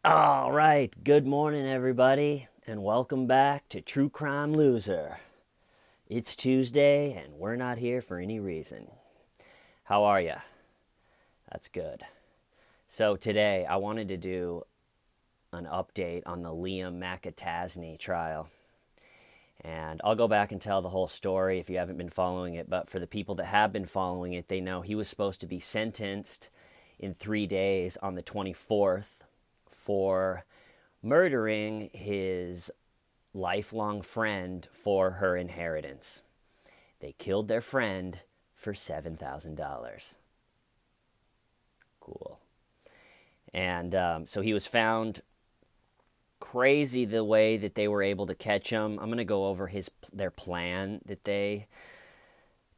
All right, good morning, everybody, and welcome back to True Crime Loser. It's Tuesday, and we're not here for any reason. How are ya? That's good. So today, I wanted to do an update on the Mcatasney trial. And I'll go back and tell the whole story if you haven't been following it, but for the people that have been following it, they know he was supposed to be sentenced in 3 days on the 24th for murdering his lifelong friend for her inheritance. They killed their friend for $7,000. Cool. And so he was found. Crazy the way that they were able to catch him. I'm going to go over their plan that they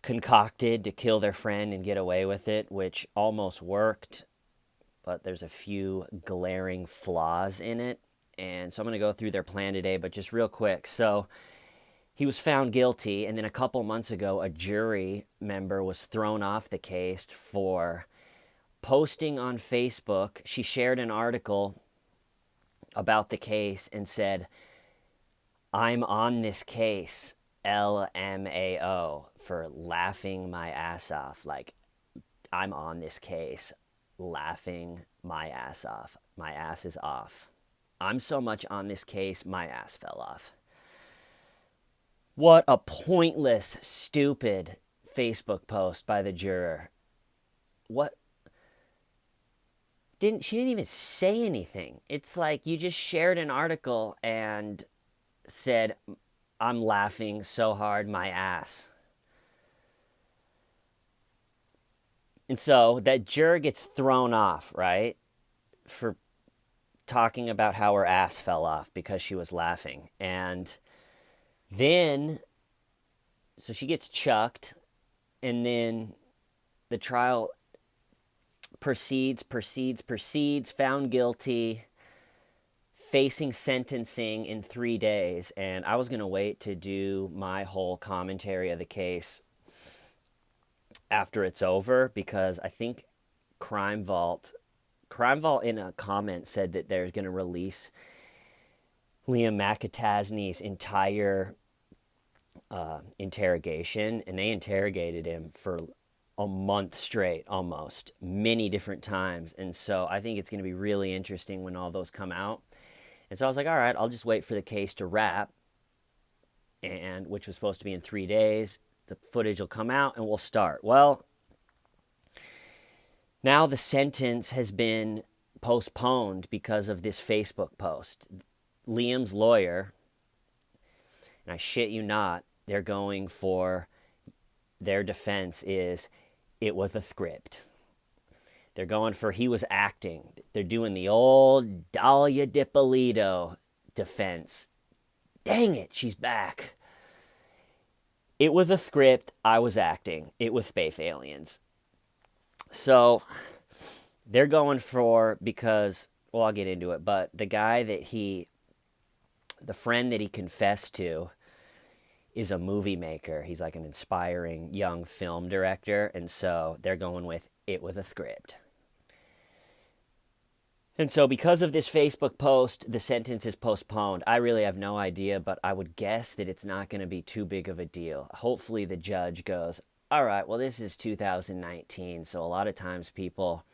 concocted to kill their friend and get away with it, which almost worked, but there's a few glaring flaws in it. And so I'm going to go through their plan today, but just real quick. So he was found guilty, and then a couple months ago, a jury member was thrown off the case for posting on Facebook. She shared an article about the case and said, "I'm on this case, LMAO," for laughing my ass off. Like, I'm on this case, laughing my ass off. My ass is off. I'm so much on this case, my ass fell off. What a pointless, stupid Facebook post by the juror. What? She didn't even say anything. It's like you just shared an article and said, "I'm laughing so hard, my ass." And so that juror gets thrown off, right? For talking about how her ass fell off because she was laughing. And then, so she gets chucked, and then the trial proceeds, found guilty, facing sentencing in 3 days. And I was going to wait to do my whole commentary of the case after it's over, because I think Crime Vault in a comment said that they're going to release Mcatasney's entire interrogation, and they interrogated him for a month straight, almost, many different times. And so I think it's going to be really interesting when all those come out. And so I was like, all right, I'll just wait for the case to wrap, and which was supposed to be in 3 days. The footage will come out and we'll start. Well, now the sentence has been postponed because of this Facebook post. Liam's lawyer, and I shit you not, they're going for, their defense is, it was a script. They're going for, he was acting. They're doing the old Dahlia Dippolito defense. Dang it, she's back. It was a script. I was acting. It was space aliens. So they're going for, because, well, I'll get into it, but the guy the friend that he confessed to is a movie maker. He's like an inspiring young film director. And so they're going with, it was a script. And so because of this Facebook post, the sentence is postponed. I really have no idea, but I would guess that it's not going to be too big of a deal. Hopefully the judge goes, all right, well, this is 2019, so a lot of times people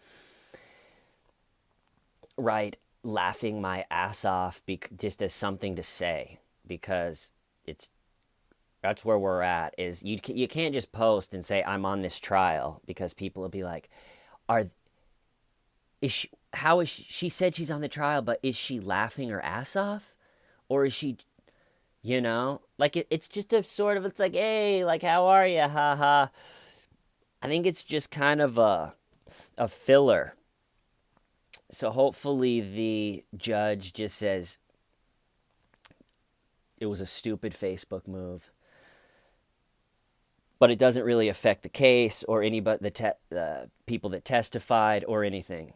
write laughing my ass off just as something to say, because that's where we're at. Is you can't just post and say I'm on this trial, because people will be like, how is she said she's on the trial, but is she laughing her ass off, or is she, like it's just a sort of, it's like, hey, like, how are you, ha ha. I think it's just kind of a filler. So hopefully the judge just says it was a stupid Facebook move, but it doesn't really affect the case or anybody, the people that testified or anything.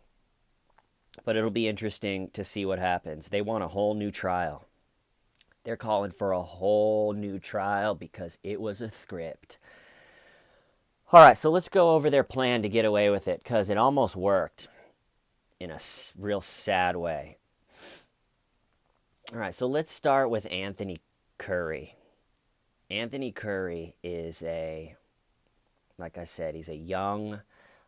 But it'll be interesting to see what happens. They want a whole new trial. They're calling for a whole new trial because it was a script. All right, so let's go over their plan to get away with it, because it almost worked in a real sad way. All right, so let's start with Anthony Curry. Anthony Curry is like I said, he's a young,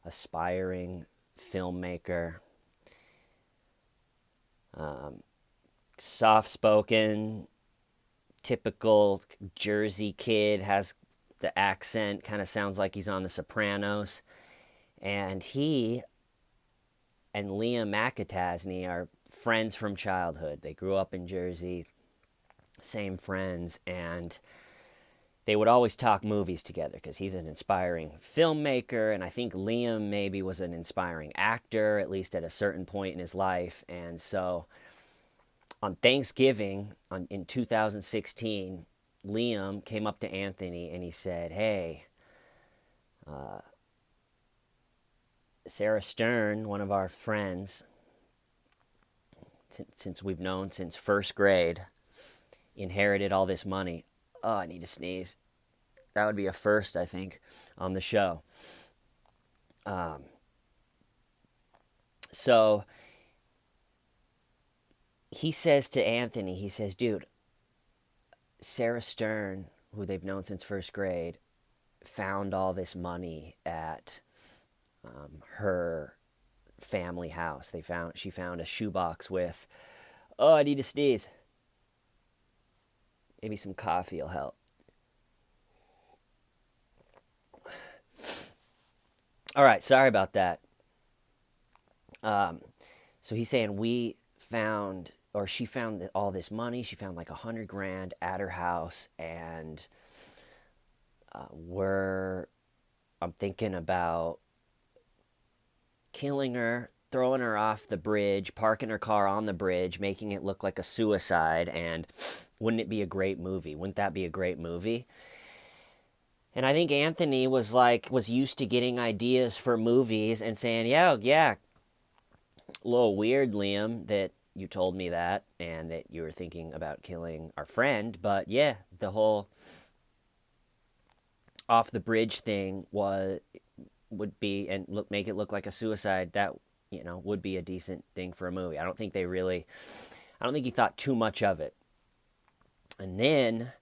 aspiring filmmaker, soft spoken, typical Jersey kid, has the accent, kind of sounds like he's on The Sopranos. And he and Liam Mcatasney are friends from childhood. They grew up in Jersey, same friends, and they would always talk movies together because he's an inspiring filmmaker, and I think Liam maybe was an inspiring actor, at least at a certain point in his life. And so on Thanksgiving in 2016, Liam came up to Anthony and he said, "Hey, Sarah Stern, one of our friends, since we've known since first grade, inherited all this money." Oh, I need to sneeze. That would be a first, I think, on the show. So he says to Anthony, he says, "Dude, Sarah Stern, who they've known since first grade, found all this money at her family house. She found a shoebox with, oh, I need to sneeze. Maybe some coffee will help. All right, sorry about that. So he's saying she found all this money. She found like $100,000 at her house, and I'm thinking about killing her, throwing her off the bridge, parking her car on the bridge, making it look like a suicide. And wouldn't it be a great movie? Wouldn't that be a great movie?" And I think Anthony was used to getting ideas for movies and saying, "Yeah, yeah, a little weird, Liam, that you told me that and that you were thinking about killing our friend, but yeah, the whole off the bridge thing would be, and make it look like a suicide. That, would be a decent thing for a movie." I don't think he thought too much of it. And then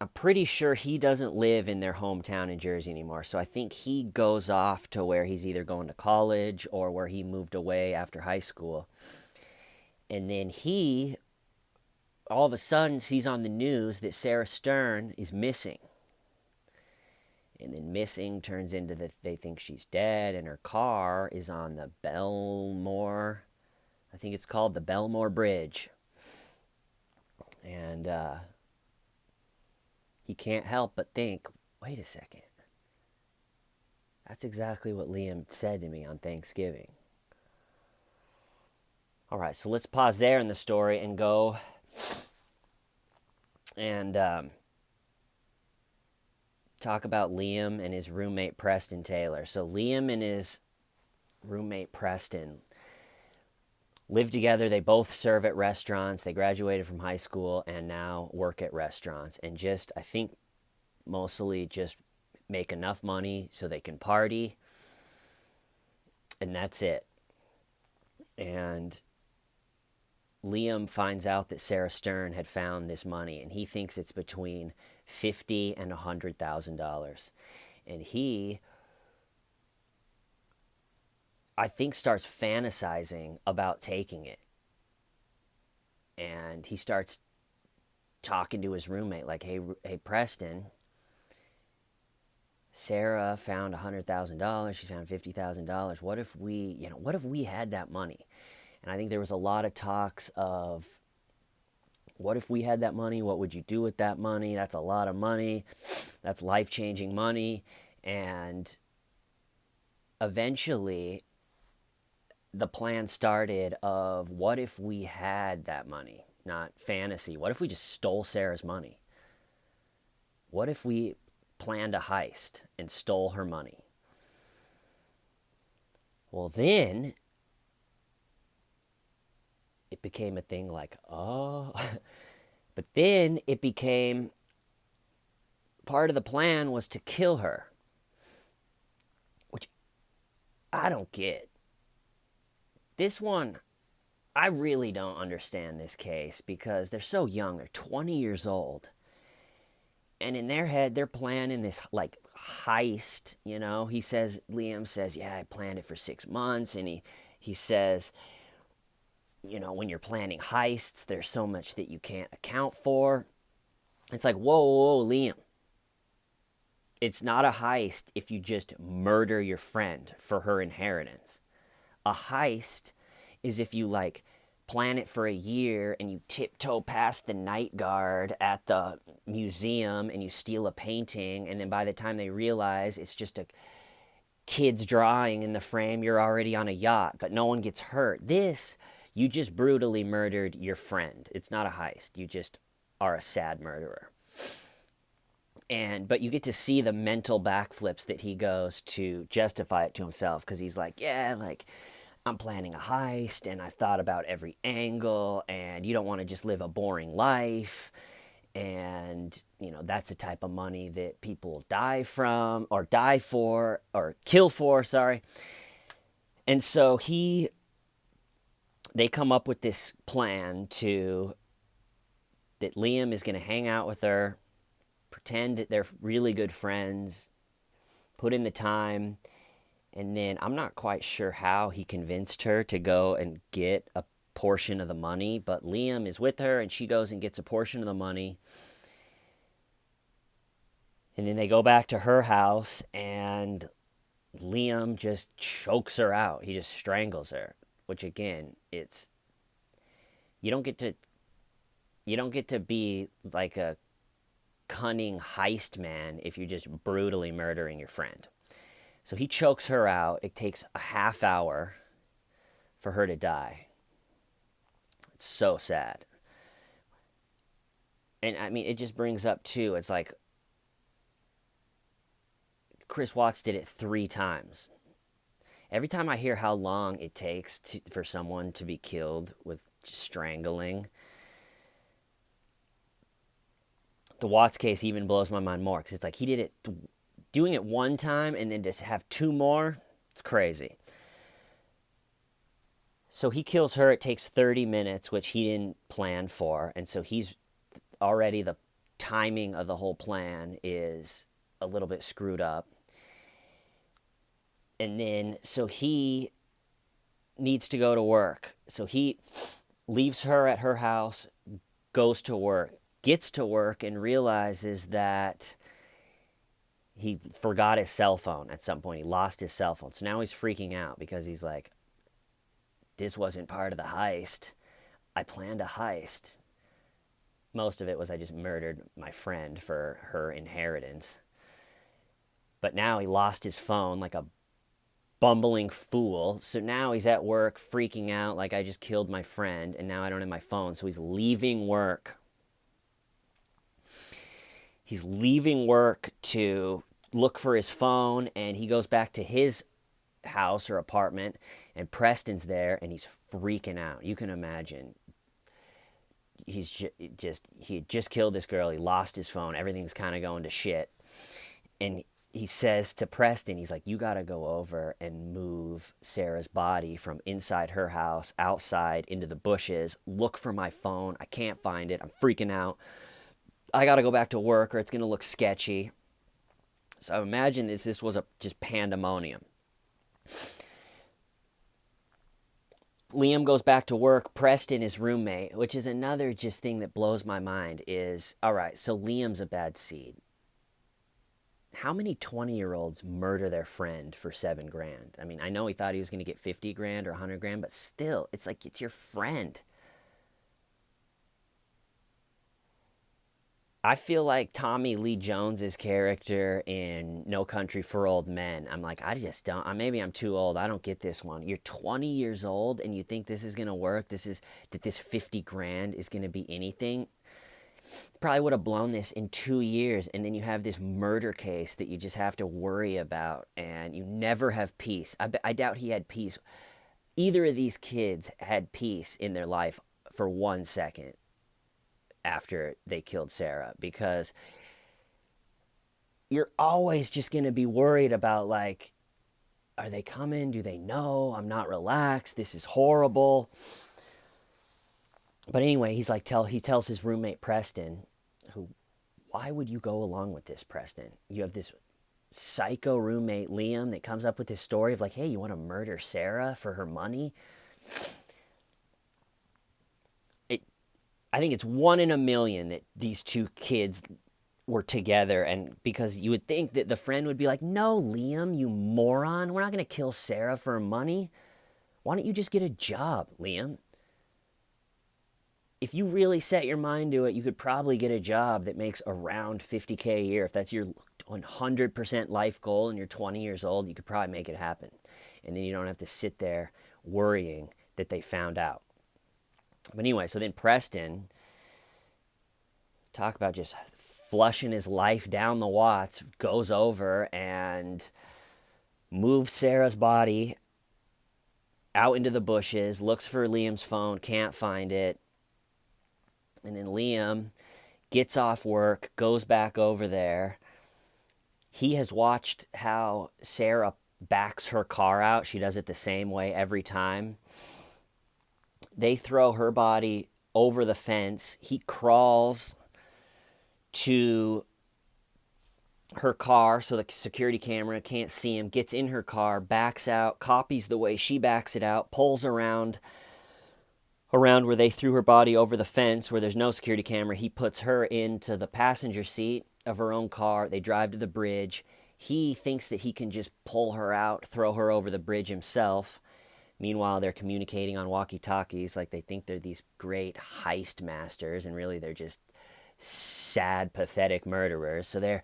I'm pretty sure he doesn't live in their hometown in Jersey anymore. So I think he goes off to where he's either going to college or where he moved away after high school. And then all of a sudden, sees on the news that Sarah Stern is missing. And then missing turns into they think she's dead, and her car is on the Belmore, I think it's called the Belmore Bridge. And he can't help but think, wait a second. That's exactly what Liam said to me on Thanksgiving. All right, so let's pause there in the story and go and talk about Liam and his roommate Preston Taylor. So Liam and his roommate Preston live together. They both serve at restaurants. They graduated from high school and now work at restaurants, and I think mostly just make enough money so they can party, and that's it. And Liam finds out that Sarah Stern had found this money, and he thinks it's between $50,000 and $100,000. And he, I think, starts fantasizing about taking it. And he starts talking to his roommate like, hey, Preston, Sarah found $100,000. She found $50,000. What if we had that money? And I think there was a lot of talks of, what if we had that money? What would you do with that money? That's a lot of money. That's life-changing money. And eventually, the plan started of, what if we had that money? Not fantasy. What if we just stole Sarah's money? What if we planned a heist and stole her money? Well, then it became a thing like, oh. But then it became, part of the plan was to kill her, which I don't get. This one, I really don't understand this case because they're so young. They're 20 years old. And in their head, they're planning this like heist. Liam says, yeah, I planned it for 6 months. And he says, when you're planning heists, there's so much that you can't account for. It's like, whoa, whoa, whoa, Liam. It's not a heist if you just murder your friend for her inheritance. A heist is if you like plan it for a year and you tiptoe past the night guard at the museum and you steal a painting, and then by the time they realize it's just a kid's drawing in the frame, you're already on a yacht, but no one gets hurt. You just brutally murdered your friend. It's not a heist. You just are a sad murderer. But you get to see the mental backflips that he goes to justify it to himself, because he's like, yeah, like I'm planning a heist and I've thought about every angle, and you don't want to just live a boring life, and that's the type of money that people die from or die for or kill for, sorry. And so they come up with this plan that Liam is going to hang out with her, pretend that they're really good friends, put in the time, and then I'm not quite sure how he convinced her to go and get a portion of the money, but Liam is with her and she goes and gets a portion of the money. And then they go back to her house and Liam just chokes her out. He just strangles her, which again, you don't get to be like a cunning heist man if you're just brutally murdering your friend. So he chokes her out. It takes a half hour for her to die. It's so sad. And I mean, it just brings up too, it's like Chris Watts did it 3 times. Every time I hear how long it takes for someone to be killed with strangling, the Watts case even blows my mind more, because it's like he did it, doing it 1 time and then just have 2 more. It's crazy. So he kills her. It takes 30 minutes, which he didn't plan for. And so he's already, the timing of the whole plan is a little bit screwed up. And then, so he needs to go to work. So he leaves her at her house, goes to work, gets to work, and realizes that he forgot his cell phone at some point. He lost his cell phone. So now he's freaking out because he's like, this wasn't part of the heist. I planned a heist. Most of it was I just murdered my friend for her inheritance. But now he lost his phone like a bumbling fool. So now he's at work freaking out like I just killed my friend and now I don't have my phone. So he's leaving work. He's leaving work to look for his phone, and he goes back to his house or apartment, and Preston's there and he's freaking out. You can imagine. He had just killed this girl. He lost his phone. Everything's kind of going to shit. And he says to Preston, he's like, you got to go over and move Sarah's body from inside her house outside into the bushes. Look for my phone. I can't find it. I'm freaking out. I got to go back to work or it's going to look sketchy. So imagine this was just pandemonium. Liam goes back to work. Preston, his roommate, which is another just thing that blows my mind, is, all right, so Liam's a bad seed. How many 20-year-olds murder their friend for $7,000? I mean, I know he thought he was going to get $50,000 or $100,000, but still, it's like, it's your friend. I feel like Tommy Lee Jones's character in No Country for Old Men. I'm like, I just don't. Maybe I'm too old. I don't get this one. You're 20 years old and you think this is gonna work. This $50,000 is gonna be anything. Probably would have blown this in 2 years, and then you have this murder case that you just have to worry about, and you never have peace. I doubt he had peace. Either of these kids had peace in their life for 1 second after they killed Sarah, because you're always just going to be worried about, like, are they coming? Do they know? I'm not relaxed. This is horrible. But anyway, he tells his roommate Preston, who, why would you go along with this, Preston? You have this psycho roommate Liam that comes up with this story of like, hey, you want to murder Sarah for her money? It, I think it's 1 in a million that these two kids were together, and because you would think that the friend would be like, no, Liam, you moron, we're not going to kill Sarah for her money. Why don't you just get a job, Liam? If you really set your mind to it, you could probably get a job that makes around 50K a year. If that's your 100% life goal and you're 20 years old, you could probably make it happen. And then you don't have to sit there worrying that they found out. But anyway, so then Preston, talk about just flushing his life down the Watts, goes over and moves Sarah's body out into the bushes, looks for Liam's phone, can't find it. And then Liam gets off work, goes back over there. He has watched how Sarah backs her car out. She does it the same way every time. They throw her body over the fence. He crawls to her car so the security camera can't see him, gets in her car, backs out, copies the way she backs it out, pulls around where they threw her body over the fence where there's no security camera. He puts her into the passenger seat of her own car. They drive to the bridge. He thinks that he can just pull her out, throw her over the bridge himself. Meanwhile, they're communicating on walkie-talkies like they think they're these great heist masters, and really they're just sad, pathetic murderers. So they're,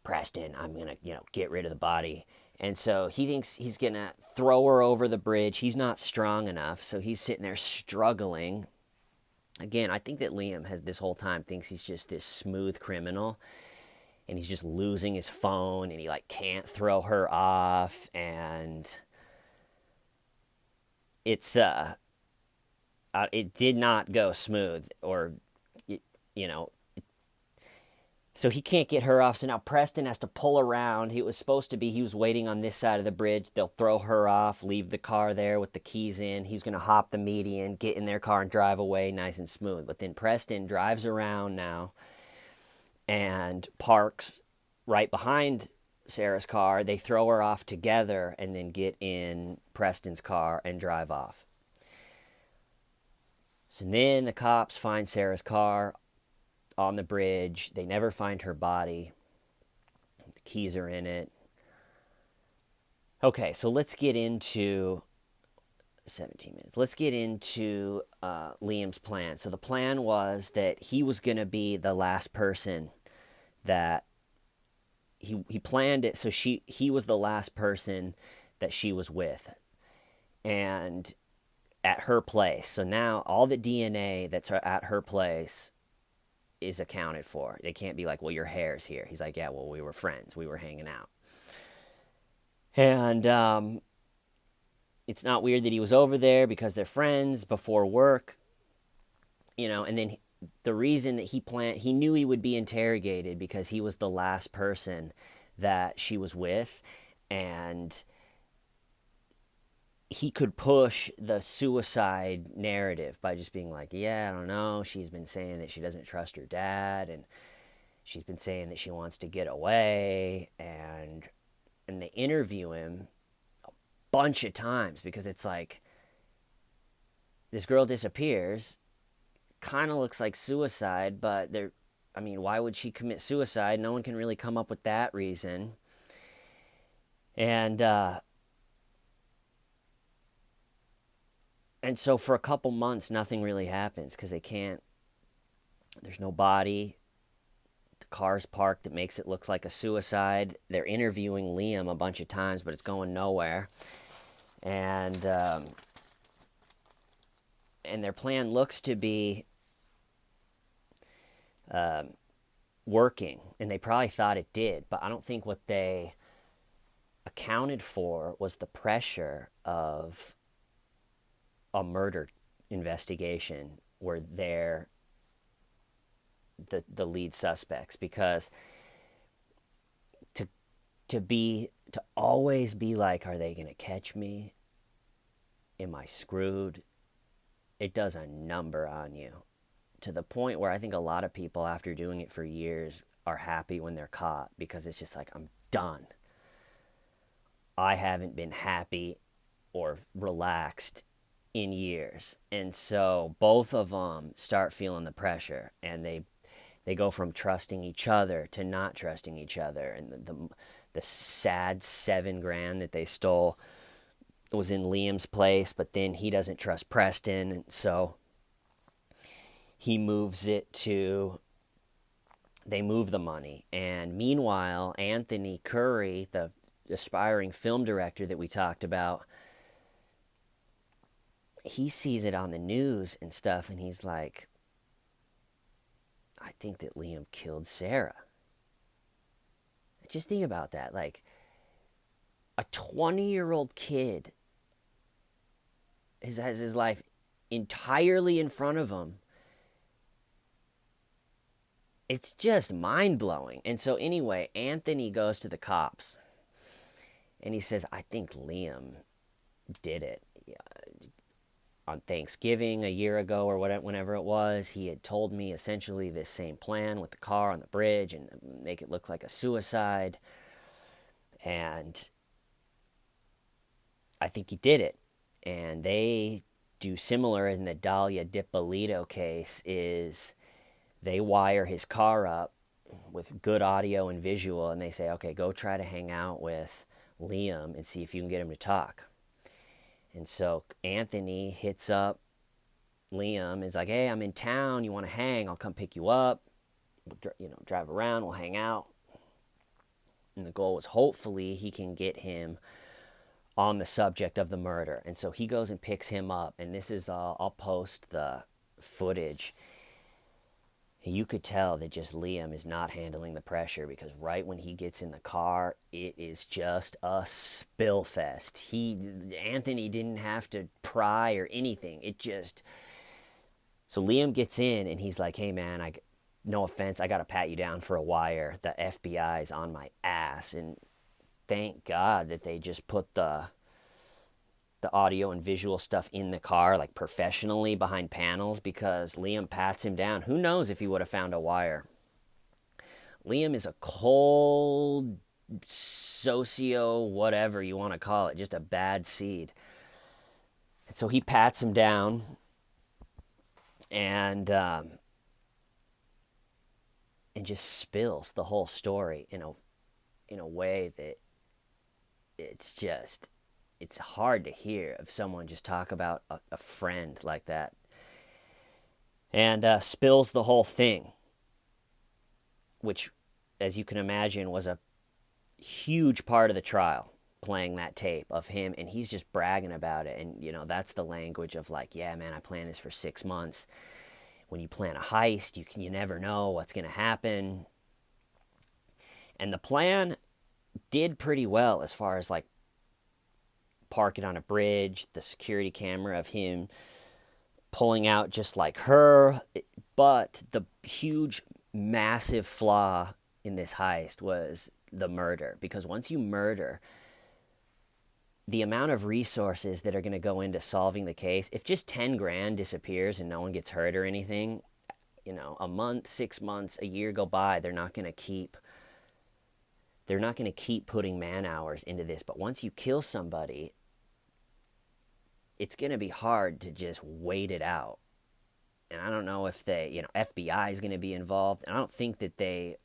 Preston, I'm going to, get rid of the body. And so he thinks he's going to throw her over the bridge. He's not strong enough, so he's sitting there struggling. Again, I think that Liam has this whole time thinks he's just this smooth criminal, and he's just losing his phone, and he like can't throw her off, and it did not go smooth, or you know so he can't get her off. So now Preston has to pull around. It was supposed to be he was waiting on this side of the bridge. They'll throw her off, leave the car there with the keys in. He's going to hop the median, get in their car, and drive away nice and smooth. But then Preston drives around now and parks right behind Sarah's car. They throw her off together and then get in Preston's car and drive off. So then the cops find Sarah's car on the bridge. They never find her body. The keys are in it. Okay, so let's get into 17 minutes. Let's get into Liam's plan. So the plan was that he was going to be the last person that he planned it. So he was the last person that she was with, and at her place. So now all the DNA that's at her place is accounted for. They can't be like, well, your hair's here. He's like, yeah, well, we were friends. We were hanging out. And it's not weird that he was over there because they're friends before work, and then the reason that he knew he would be interrogated because he was the last person that she was with, and he could push the suicide narrative by just being like, yeah, I don't know, she's been saying that she doesn't trust her dad, and she's been saying that she wants to get away, and they interview him a bunch of times because it's like, this girl disappears, kind of looks like suicide, but why would she commit suicide? No one can really come up with that reason. And so for a couple months, nothing really happens because there's no body. The car's parked. It makes it look like a suicide. They're interviewing Liam a bunch of times, but it's going nowhere. And their plan looks to be working, and they probably thought it did, but I don't think what they accounted for was the pressure of a murder investigation where they're the lead suspects, because to always be like, are they going to catch me? Am I screwed? it does a number on you, to the point where I think a lot of people, after doing it for years, are happy when they're caught, because it's just like, I'm done. I haven't been happy or relaxed in years. And so both of them start feeling the pressure, and they go from trusting each other to not trusting each other. And the sad $7,000 that they stole was in Liam's place, but then he doesn't trust Preston, and so he moves it to, they move the money. And meanwhile, Anthony Curry, the aspiring film director that we talked about, he sees it on the news and stuff, and he's like, I think that Liam killed Sarah. Just think about that. Like, a 20-year-old kid has his life entirely in front of him. It's just mind-blowing. And so anyway, Anthony goes to the cops, and he says, I think Liam did it. On Thanksgiving a year ago, or whenever it was, he had told me essentially this same plan with the car on the bridge and make it look like a suicide. And I think he did it. And they do similar in the Dalia Dippolito case, is they wire his car up with good audio and visual, and they say, okay, go try to hang out with Liam and see if you can get him to talk. And so Anthony hits up Liam, is like, hey, I'm in town, you want to hang, I'll come pick you up, we'll, drive around, we'll hang out. And the goal was, hopefully he can get him on the subject of the murder. And so he goes and picks him up, and this is, I'll post the footage. You could tell that just Liam is not handling the pressure, because right when he gets in the car, it is just a spill fest. Anthony didn't have to pry or anything. So Liam gets in, and he's like, hey man, no offense, I got to pat you down for a wire. The FBI's on my ass. And thank God that they just put the audio and visual stuff in the car, like professionally behind panels, because Liam pats him down. Who knows if he would have found a wire. Liam is a cold, socio, whatever you want to call it, just a bad seed. And so he pats him down, and just spills the whole story in a way that it's hard to hear of someone just talk about a friend like that. And spills the whole thing, which, as you can imagine, was a huge part of the trial, playing that tape of him, and he's just bragging about it. And, that's the language of like, yeah, man, I planned this for 6 months. When you plan a heist, you never know what's going to happen. And the plan did pretty well, as far as like park it on a bridge, the security camera of him pulling out just like her. But the huge, massive flaw in this heist was the murder. Because once you murder, the amount of resources that are going to go into solving the case, if just $10,000 disappears and no one gets hurt or anything, a month, 6 months, a year go by, they're not going to keep putting man hours into this. But once you kill somebody, it's going to be hard to just wait it out. And I don't know if FBI is going to be involved. And I don't think that they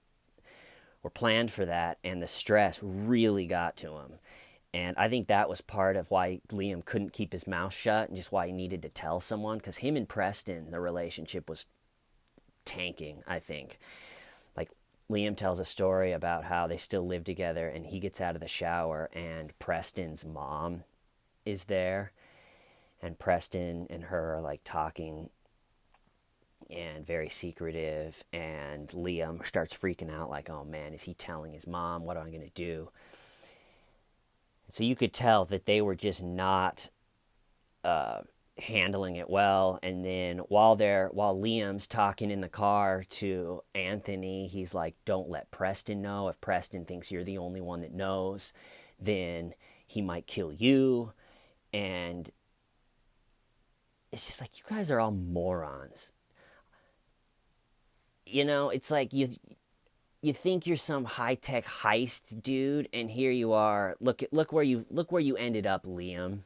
were planned for that. And the stress really got to him. And I think that was part of why Liam couldn't keep his mouth shut, and just why he needed to tell someone. Because him and Preston, the relationship was tanking, I think. Like, Liam tells a story about how they still live together, and he gets out of the shower, and Preston's mom is there. And Preston and her are like talking, and very secretive. And Liam starts freaking out, like, oh man, is he telling his mom? What am I going to do? So you could tell that they were just not handling it well. And then while Liam's talking in the car to Anthony, he's like, don't let Preston know. If Preston thinks you're the only one that knows, then he might kill you. And it's just like, you guys are all morons. You know, it's like you think you're some high tech heist dude, and here you are. Look where you ended up, Liam.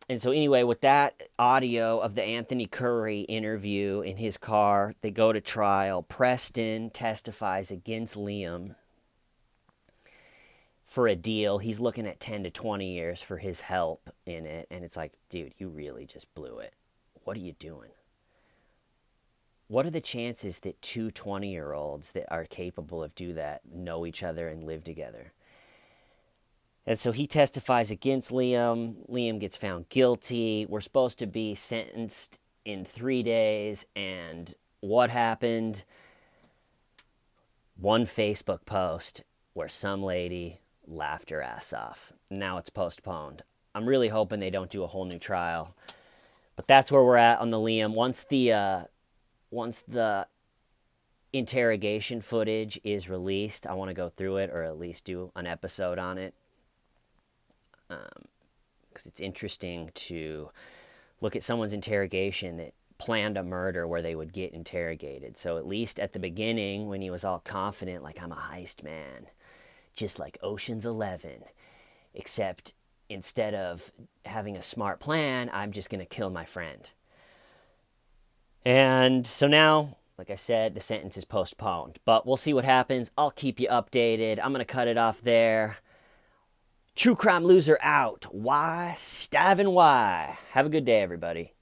And so anyway, with that audio of the Anthony Curry interview in his car, they go to trial. Preston testifies against Liam for a deal. He's looking at 10 to 20 years for his help in it. And it's like, dude, you really just blew it. What are you doing? What are the chances that two 20-year-olds that are capable of do that know each other and live together? And so he testifies against Liam. Liam gets found guilty. We're supposed to be sentenced in 3 days. And what happened? One Facebook post where some lady laughed her ass off. Now it's postponed. I'm really hoping they don't do a whole new trial. But that's where we're at on the Liam. Once the interrogation footage is released, I want to go through it, or at least do an episode on it. Because it's interesting to look at someone's interrogation that planned a murder where they would get interrogated. So at least at the beginning, when he was all confident, like, I'm a heist man, just like Ocean's 11, except instead of having a smart plan, I'm just going to kill my friend. And so now, like I said, the sentence is postponed. But we'll see what happens. I'll keep you updated. I'm going to cut it off there. True Crime Loser out. Why? Stavin' why? Have a good day, everybody.